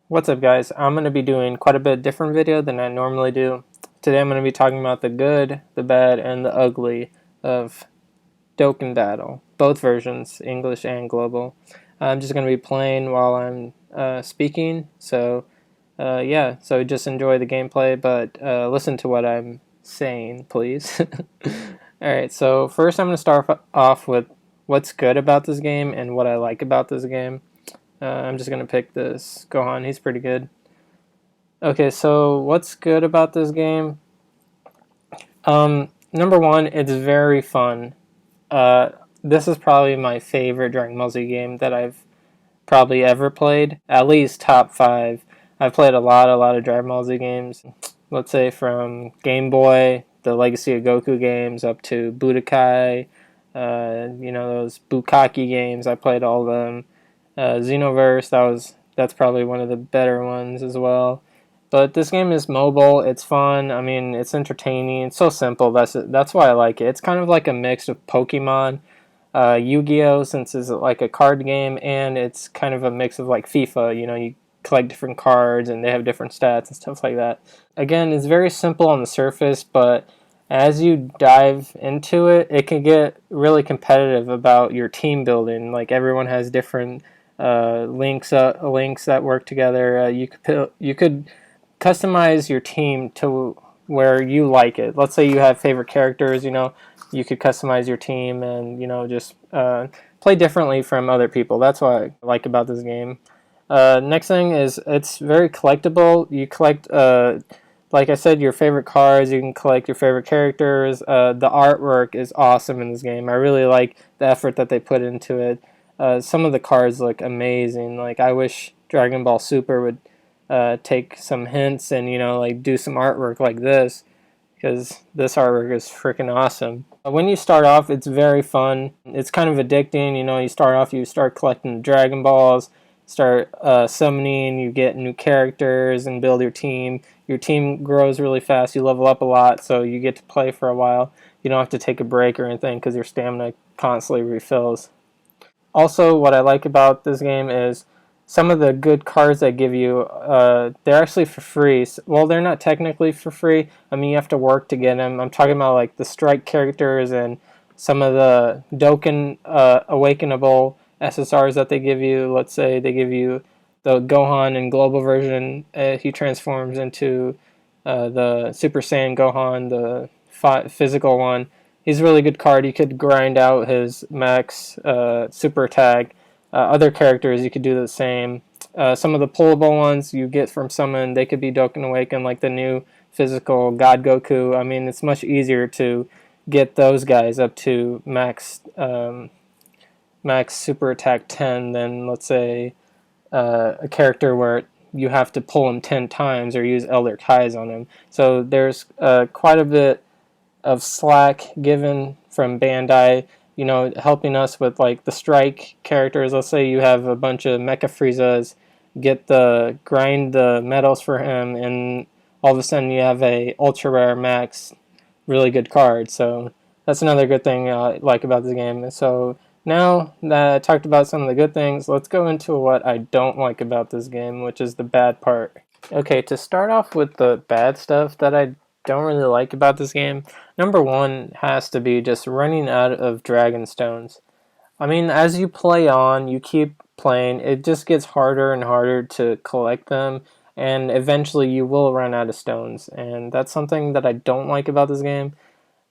What's up, guys? I'm going to be doing quite a bit different video than I normally do. Today I'm going to be talking about the good, the bad, and the ugly of Dokkan Battle. Both versions, English and global. I'm just going to be playing while I'm speaking, so yeah, so just enjoy the gameplay, but listen to what I'm saying, please. Alright, so first I'm going to start off with what's good about this game and what I like about this game. I'm just going to pick this Gohan. He's pretty good. Okay, so what's good about this game? Number one, it's very fun. This is probably my favorite Dragon Ball Z game that I've probably ever played. At least top 5. I've played a lot of Dragon Ball Z games. Let's say from Game Boy, the Legacy of Goku games, up to Budokai, those Bukkake games. I played all of them. Xenoverse, that's probably one of the better ones as well. But this game is mobile, it's fun, I mean, it's entertaining, it's so simple, that's why I like it. It's kind of like a mix of Pokemon, Yu-Gi-Oh! Since it's like a card game, and it's kind of a mix of like FIFA, you collect different cards and they have different stats and stuff like that. Again, it's very simple on the surface, but as you dive into it, it can get really competitive about your team building. Like everyone has different links that work together. You could customize your team to where you like it. Let's say you have favorite characters. You could customize your team and just play differently from other people. That's what I like about this game. Next thing is it's very collectible. You collect, like I said, your favorite cards. You can collect your favorite characters. The artwork is awesome in this game. I really like the effort that they put into it. Some of the cards look amazing. Like I wish Dragon Ball Super would take some hints and like do some artwork like this, because this artwork is freaking awesome. When you start off, it's very fun. It's kind of addicting. You start collecting Dragon Balls, start summoning, you get new characters and build your team. Your team grows really fast. You level up a lot, so you get to play for a while. You don't have to take a break or anything because your stamina constantly refills. Also, what I like about this game is some of the good cards they give you, they're actually for free. Well, they're not technically for free. I mean, you have to work to get them. I'm talking about like the strike characters and some of the Dokkan awakenable SSRs that they give you. Let's say they give you the Gohan in global version. He transforms into the Super Saiyan Gohan, the physical one. He's a really good card. You could grind out his max super attack. Other characters, you could do the same. Some of the pullable ones you get from someone, they could be Dokkan Awaken, like the new physical God Goku. I mean, it's much easier to get those guys up to max super attack 10 than, let's say, a character where you have to pull him 10 times or use Elder Kais on him. So there's quite a bit of slack given from Bandai, helping us with like the strike characters. Let's say you have a bunch of Mecha Friezas, grind the medals for him, and all of a sudden you have a ultra rare max really good card. So that's another good thing I like about this game. So now that I talked about some of the good things, let's go into what I don't like about this game, which is the bad part. Okay, to start off with the bad stuff that I don't really like about this game, number one has to be just running out of Dragon Stones. I mean, as you play on, you keep playing, it just gets harder and harder to collect them, and eventually you will run out of stones, and that's something that I don't like about this game.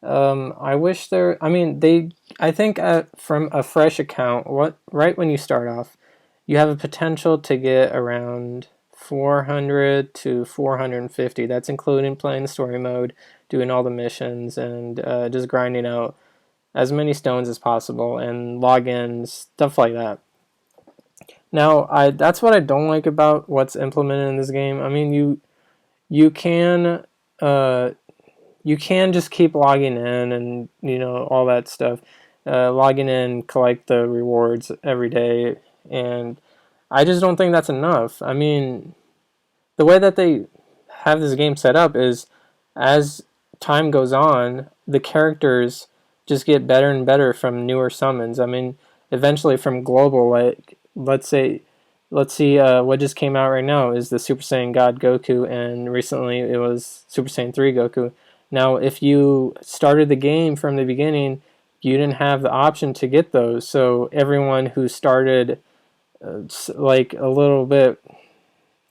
I wish I think from a fresh account, right when you start off, you have a potential to get around 400 to 450. That's including playing the story mode, doing all the missions, and just grinding out as many stones as possible and logins, stuff like that. Now, that's what I don't like about what's implemented in this game. I mean, you can just keep logging in and all that stuff, logging in, collect the rewards every day, and I just don't think that's enough. I mean, the way that they have this game set up is, as time goes on, the characters just get better and better from newer summons. I mean, eventually from global, like let's see what just came out right now is the Super Saiyan God Goku, and recently it was Super Saiyan 3 Goku. Now, if you started the game from the beginning, you didn't have the option to get those. So everyone who started like a little bit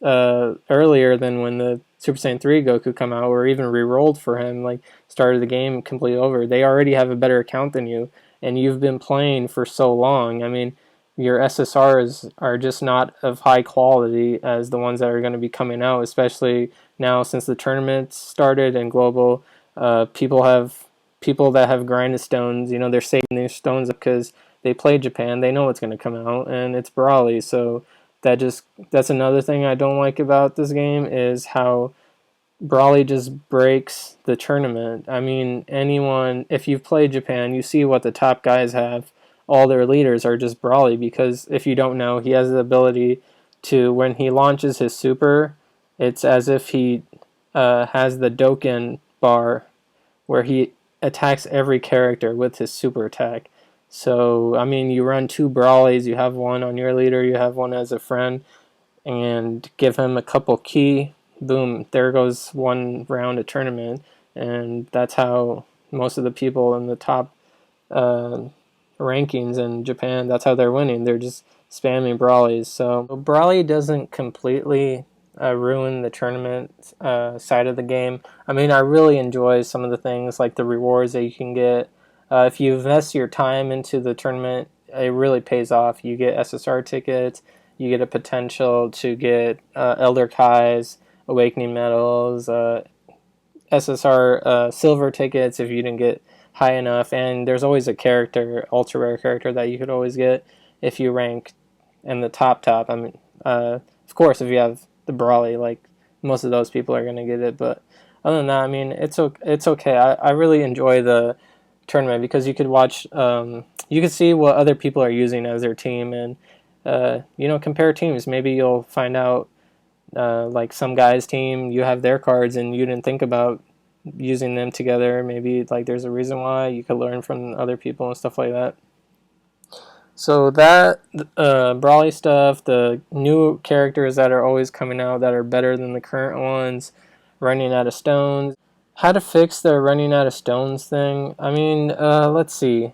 earlier than when the Super Saiyan 3 Goku come out, or even re-rolled for him, like started the game completely over, they already have a better account than you, and you've been playing for so long. I mean, your SSRs are just not of high quality as the ones that are going to be coming out, especially now since the tournaments started and global. People that have grinded stones, they're saving their stones because they play Japan. They know it's going to come out, and it's Brawly, so that's another thing I don't like about this game is how Brawly just breaks the tournament. I mean, if you've played Japan, you see what the top guys have. All their leaders are just Brawly because if you don't know, he has the ability to, when he launches his super, it's as if he has the Dokkan bar where he attacks every character with his super attack. So, I mean, you run two Brawlies, you have one on your leader, you have one as a friend, and give him a couple key, boom, there goes one round of tournament. And that's how most of the people in the top uh, rankings in Japan, that's how they're winning. They're just spamming Brawlies. So Brawly doesn't completely ruin the tournament side of the game. I mean, I really enjoy some of the things like the rewards that you can get. If you invest your time into the tournament, it really pays off. You get SSR tickets, you get a potential to get Elder Kai's, Awakening medals, SSR silver tickets if you didn't get high enough, and there's always a character, ultra rare character that you could always get if you rank in the top. I mean, of course, if you have the Brawly, like most of those people are gonna get it. But other than that, I mean, it's okay. I really enjoy the tournament because you could watch, you could see what other people are using as their team, and compare teams. Maybe you'll find out like some guy's team, you have their cards and you didn't think about using them together. Maybe like there's a reason why. You could learn from other people and stuff like that. So that Brawly stuff, the new characters that are always coming out that are better than the current ones, running out of stones. How to fix the running out of stones thing? I mean, let's see.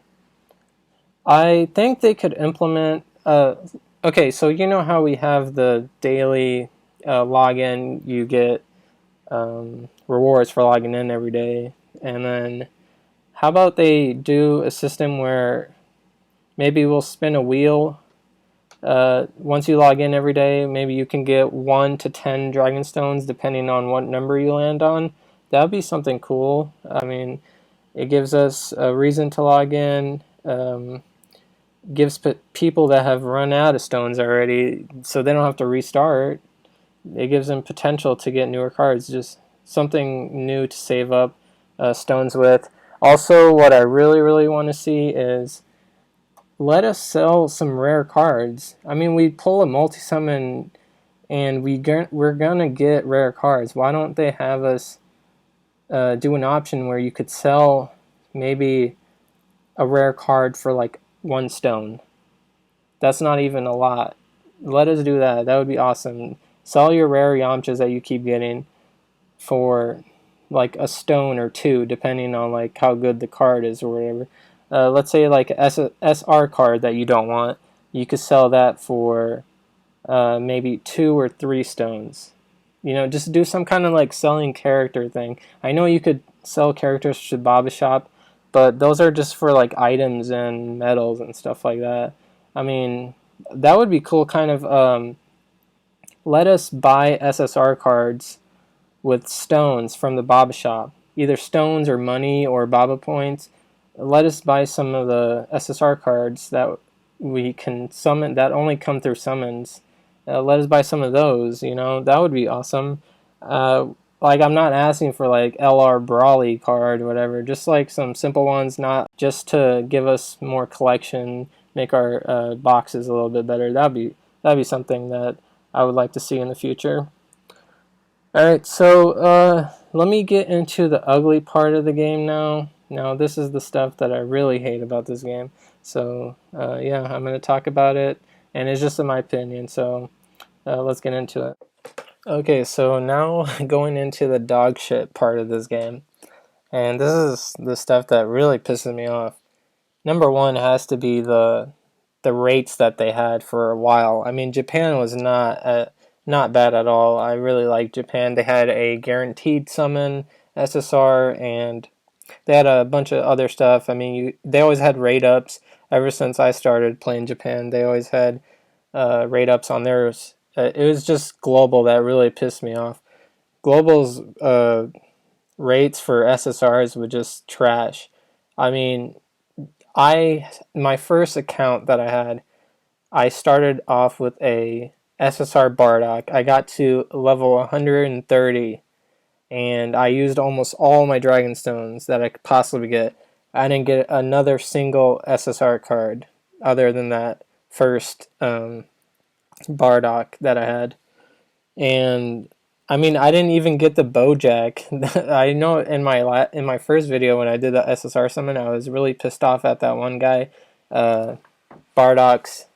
I think they could implement. Okay, so you know how we have the daily login, you get rewards for logging in every day, and then how about they do a system where maybe we'll spin a wheel. Once you log in every day, maybe you can get 1 to 10 dragon stones depending on what number you land on. That would be something cool. I mean, it gives us a reason to log in. Gives people that have run out of stones already, so they don't have to restart. It gives them potential to get newer cards. Just something new to save up stones with. Also, what I really, really want to see is let us sell some rare cards. I mean, we pull a multi-summon and we're gonna get rare cards. Why don't they have us do an option where you could sell maybe a rare card for like 1 stone? That's not even a lot. Let us do that. That would be awesome. Sell your rare Yamchas that you keep getting for like a stone or 2, depending on like how good the card is or whatever. Let's say like a SR card that you don't want, you could sell that for maybe 2 or 3 stones. Just do some kind of like selling character thing. I know you could sell characters to Baba Shop, but those are just for like items and medals and stuff like that. I mean, that would be cool. Kind of let us buy SSR cards with stones from the Baba Shop, either stones or money or Baba points. Let us buy some of the SSR cards that we can summon that only come through summons. Let us buy some of those. That would be awesome. Like, I'm not asking for like LR Brawly card or whatever, just like some simple ones, not just to give us more collection, make our boxes a little bit better. That'd be something that I would like to see in the future. Alright, so let me get into the ugly part of the game now. Now this is the stuff that I really hate about this game. So yeah, I'm going to talk about it, and it's just in my opinion. So let's get into it. Okay, so now going into the dog shit part of this game, and this is the stuff that really pisses me off. Number one has to be the rates that they had for a while. I mean, Japan was not bad at all. I really liked Japan. They had a guaranteed summon SSR, and they had a bunch of other stuff. I mean, they always had rate ups. Ever since I started playing Japan, they always had rate ups on theirs. It was just global that really pissed me off. Global's rates for SSRs were just trash. I mean, my first account that I had, I started off with a SSR Bardock. I got to level 130, and I used almost all my Dragon Stones that I could possibly get. I didn't get another single SSR card other than that first Bardock that I had. And I mean, I didn't even get the Bojack. I know in my first video when I did the SSR summon, I was really pissed off at that one guy, Bardock's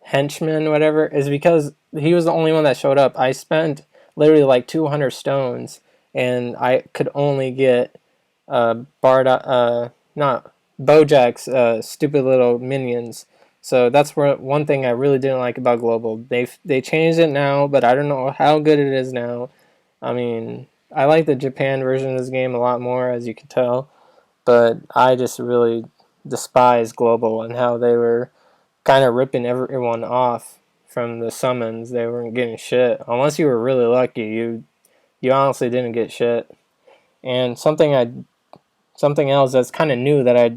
henchman, whatever, is because he was the only one that showed up. I spent literally like 200 stones, and I could only get not Bojack's stupid little minions. So that's one thing I really didn't like about Global. They changed it now, but I don't know how good it is now. I mean, I like the Japan version of this game a lot more, as you can tell, but I just really despise Global and how they were kind of ripping everyone off from the summons. They weren't getting shit unless you were really lucky. You honestly didn't get shit. And something else that's kind of new that I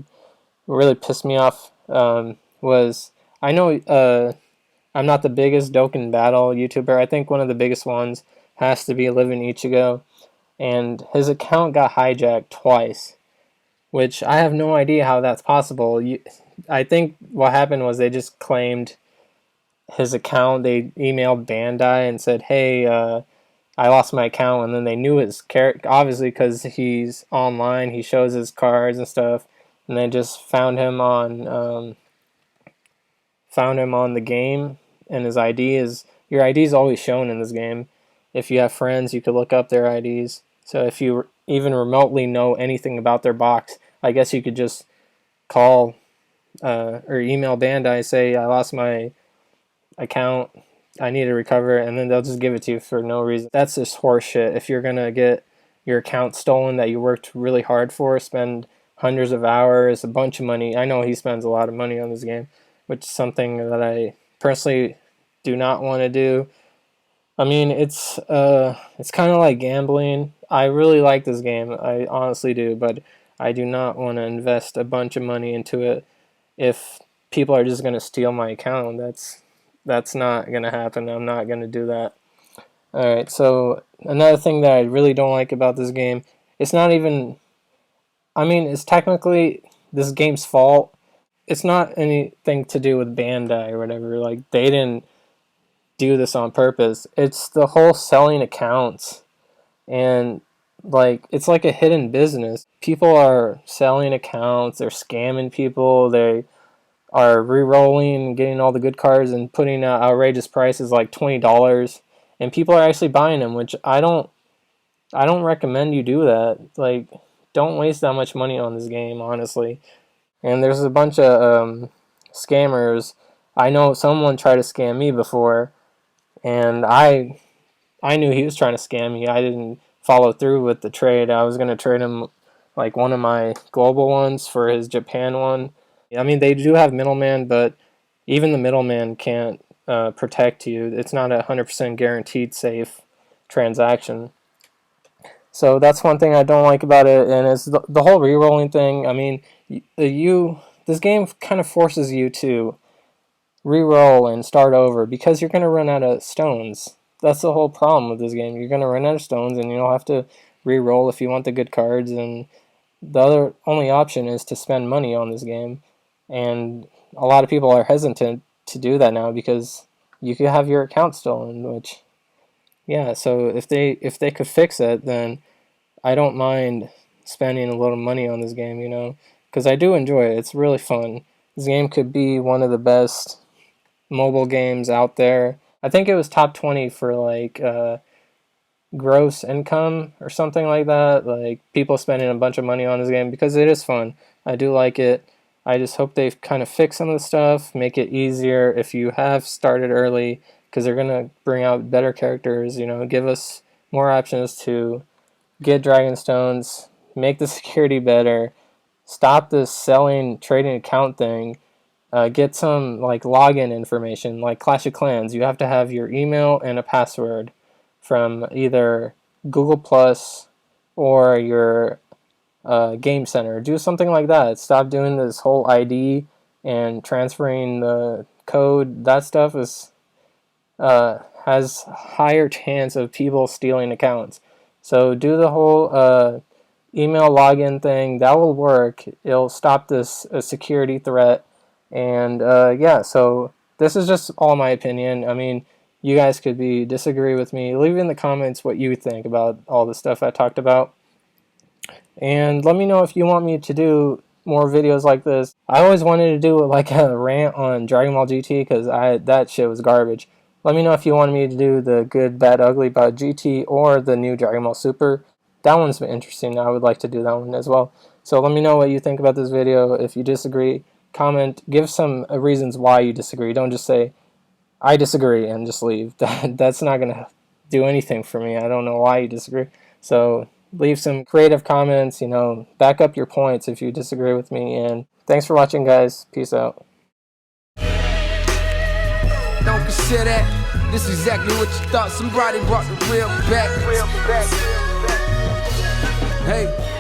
really pissed me off was I know I'm not the biggest Dokkan Battle YouTuber. I think one of the biggest ones has to be Living Ichigo, and his account got hijacked twice, which I have no idea how that's possible. I think what happened was they just claimed his account. They emailed Bandai and said, "Hey, I lost my account," and then they knew his character, obviously, because he's online. He shows his cards and stuff, and they just found him on the game, and his ID is your ID is always shown in this game. If you have friends, you could look up their IDs. So if you even remotely know anything about their box, I guess you could just call or email Bandai, say I lost my account, I need to recover, and then they'll just give it to you for no reason. That's just horseshit. If you're gonna get your account stolen that you worked really hard for, spend hundreds of hours, a bunch of money. I know he spends a lot of money on this game, which is something that I personally do not want to do. I mean, it's kind of like gambling. I really like this game, I honestly do, but I do not want to invest a bunch of money into it if people are just going to steal my account. That's not going to happen. I'm not going to do that. Alright, so another thing that I really don't like about this game, it's not even, I mean, it's technically this game's fault. It's not anything to do with Bandai or whatever. Like, they didn't do this on purpose. It's the whole selling accounts, and like it's like a hidden business. People are selling accounts, they're scamming people, they are re-rolling, getting all the good cards and putting out outrageous prices like $20, and people are actually buying them, which I don't recommend you do that. Like, don't waste that much money on this game, honestly. And there's a bunch of scammers. I know someone tried to scam me before, and I knew he was trying to scam me. I didn't follow through with the trade. I was going to trade him like one of my global ones for his Japan one. I mean, they do have middleman, but even the middleman can't protect you. It's not a 100% guaranteed safe transaction. So that's one thing I don't like about it, and it's the whole re-rolling thing. I mean, this game kind of forces you to re-roll and start over because you're going to run out of stones. That's the whole problem with this game. You're going to run out of stones, and you'll have to re-roll if you want the good cards, and the other only option is to spend money on this game. And a lot of people are hesitant to do that now because you could have your account stolen, which, yeah, so if they could fix it, then I don't mind spending a little money on this game, you know, because I do enjoy it. It's really fun. This game could be one of the best mobile games out there. I think it was top 20 for like gross income or something like that. Like people spending a bunch of money on this game because it is fun. I do like it. I just hope they kind of fix some of the stuff, make it easier if you have started early, because they're gonna bring out better characters. You know, give us more options to get dragon stones, make the security better, stop this selling trading account thing. Get some like login information, like Clash of Clans. You have to have your email and a password from either Google Plus or your Game Center. Do something like that. Stop doing this whole ID and transferring the code. That stuff is has higher chance of people stealing accounts. So do the whole email login thing. That will work. It'll stop this security threat. And yeah, so this is just all my opinion. I mean, you guys could disagree with me. Leave in the comments what you think about all the stuff I talked about. And let me know if you want me to do more videos like this. I always wanted to do like a rant on Dragon Ball GT because that shit was garbage. Let me know if you wanted me to do the good, bad, ugly about GT or the new Dragon Ball Super. That one's been interesting. I would like to do that one as well. So let me know what you think about this video. If you disagree, comment. Give some reasons why you disagree. Don't just say, I disagree, and just leave. That's not going to do anything for me. I don't know why you disagree. So leave some creative comments, you know, back up your points if you disagree with me. And thanks for watching, guys. Peace out. Don't consider that. This is exactly what you thought. Somebody brought the real back. Hey.